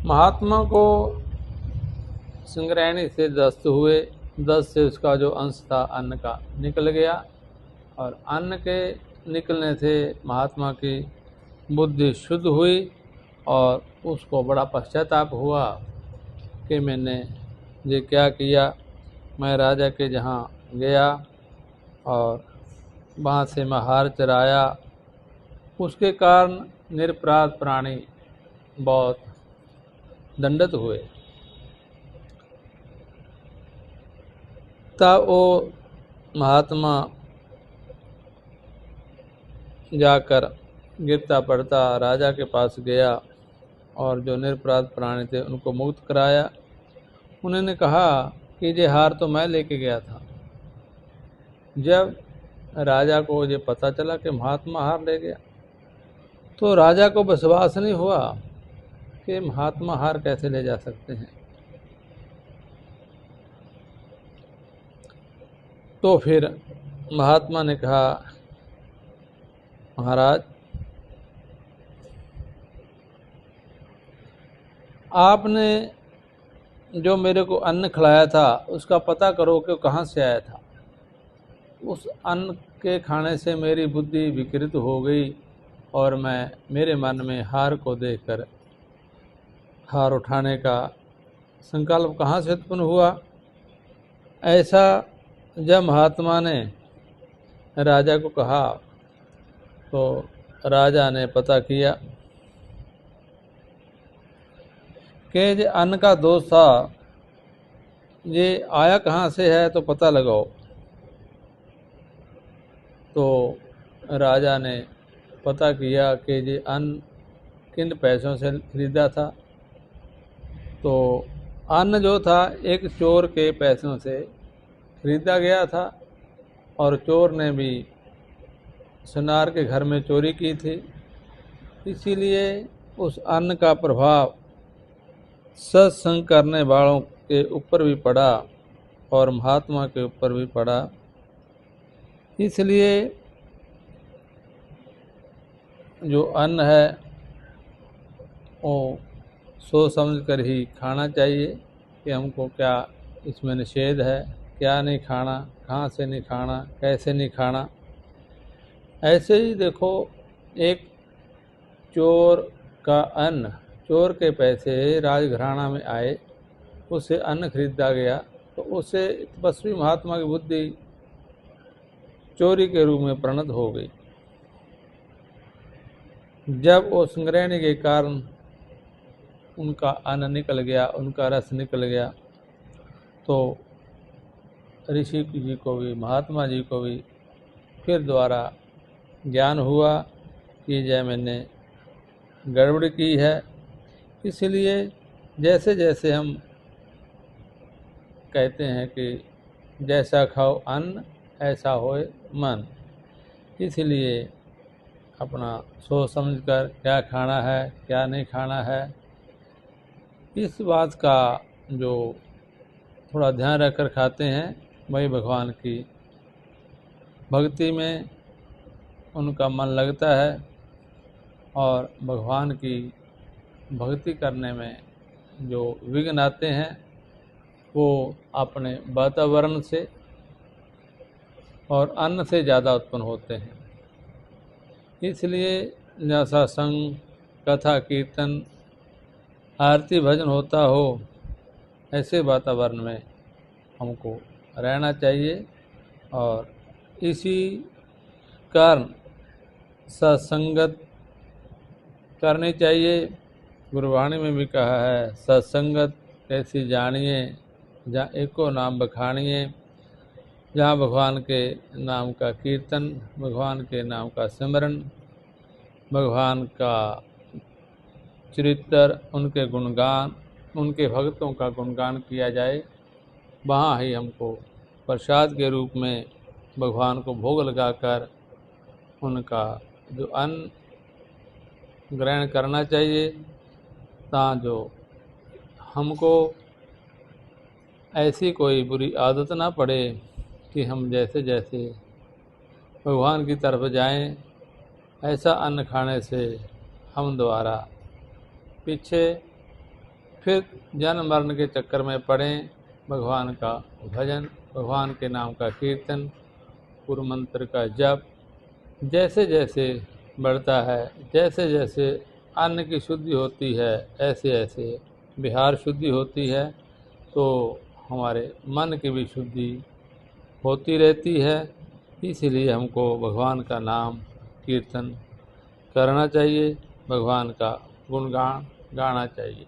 महात्मा को संग्रहणी से दस्त हुए। दस्त से उसका जो अंश था अन्न का निकल गया, और अन्न के निकलने से महात्मा की बुद्धि शुद्ध हुई और उसको बड़ा पश्चाताप हुआ कि मैंने ये क्या किया। मैं राजा के जहाँ गया और वहाँ से मैं हार चराया, उसके कारण निरपराध प्राणी बहुत दंडित हुए। तब वो महात्मा जाकर गिरता पड़ता राजा के पास गया और जो निरपराध प्राणी थे उनको मुक्त कराया। उन्होंने कहा कि ये हार तो मैं लेके गया था। जब राजा को ये पता चला कि महात्मा हार ले गया, तो राजा को विश्वास नहीं हुआ कि महात्मा हार कैसे ले जा सकते हैं। तो फिर महात्मा ने कहा, महाराज, आपने जो मेरे को अन्न खिलाया था उसका पता करो कि कहाँ से आया था। उस अन्न के खाने से मेरी बुद्धि विकृत हो गई और मेरे मन में हार को देखकर हार उठाने का संकल्प कहाँ से उत्पन्न हुआ। ऐसा जब महात्मा ने राजा को कहा तो राजा ने पता किया कि ये अन्न का दोष था, ये आया कहाँ से है तो पता लगाओ। तो राजा ने पता किया कि ये अन्न किन पैसों से खरीदा था। तो अन्न जो था एक चोर के पैसों से खरीदा गया था, और चोर ने भी सुनार के घर में चोरी की थी। इसीलिए उस अन्न का प्रभाव सत्संग करने वालों के ऊपर भी पड़ा और महात्मा के ऊपर भी पड़ा। इसलिए जो अन्न है वो सोच समझ कर ही खाना चाहिए कि हमको क्या इसमें निषेध है, क्या नहीं खाना, कहाँ से नहीं खाना, कैसे नहीं खाना। ऐसे ही देखो, एक चोर का अन्न, चोर के पैसे राजघराना में आए, उससे अन्न खरीदा गया, तो उससे तपस्वी महात्मा की बुद्धि चोरी के रूप में परिणत हो गई। जब वो संग्रहणी के कारण उनका अन्न निकल गया, उनका रस निकल गया, तो ऋषि जी को भी, महात्मा जी को भी फिर दोबारा ज्ञान हुआ कि जय मैंने गड़बड़ की है। इसलिए जैसे जैसे हम कहते हैं कि जैसा खाओ अन्न ऐसा होए मन, इसलिए अपना सोच समझ कर क्या खाना है, क्या नहीं खाना है, इस बात का जो थोड़ा ध्यान रखकर खाते हैं, वही भगवान की भक्ति में उनका मन लगता है और भगवान की भक्ति करने में जो विघ्न आते हैं वो अपने वातावरण से और अन्न से ज़्यादा उत्पन्न होते हैं। इसलिए जैसा संग, कथा, कीर्तन, आरती, भजन होता हो, ऐसे वातावरण में हमको रहना चाहिए। और इसी कारण सत्संगत करनी चाहिए। गुरबाणी में भी कहा है, सत्संगत कैसी जानिए, जहाँ एको नाम बखानिए। जहाँ भगवान के नाम का कीर्तन, भगवान के नाम का सिमरन, भगवान का चरित्र, उनके गुणगान, उनके भक्तों का गुणगान किया जाए, वहाँ ही हमको प्रसाद के रूप में भगवान को भोग लगाकर उनका जो अन्न ग्रहण करना चाहिए, ता जो हमको ऐसी कोई बुरी आदत ना पड़े कि हम जैसे जैसे भगवान की तरफ जाएं, ऐसा अन्न खाने से हम द्वारा पीछे फिर जन्म मरण के चक्कर में पड़ें। भगवान का भजन, भगवान के नाम का कीर्तन, गुरु मंत्र का जप जैसे जैसे बढ़ता है, जैसे जैसे अन्न की शुद्धि होती है, ऐसे ऐसे विहार शुद्धि होती है, तो हमारे मन की भी शुद्धि होती रहती है। इसीलिए हमको भगवान का नाम कीर्तन करना चाहिए, भगवान का गुणगान गाना चाहिए।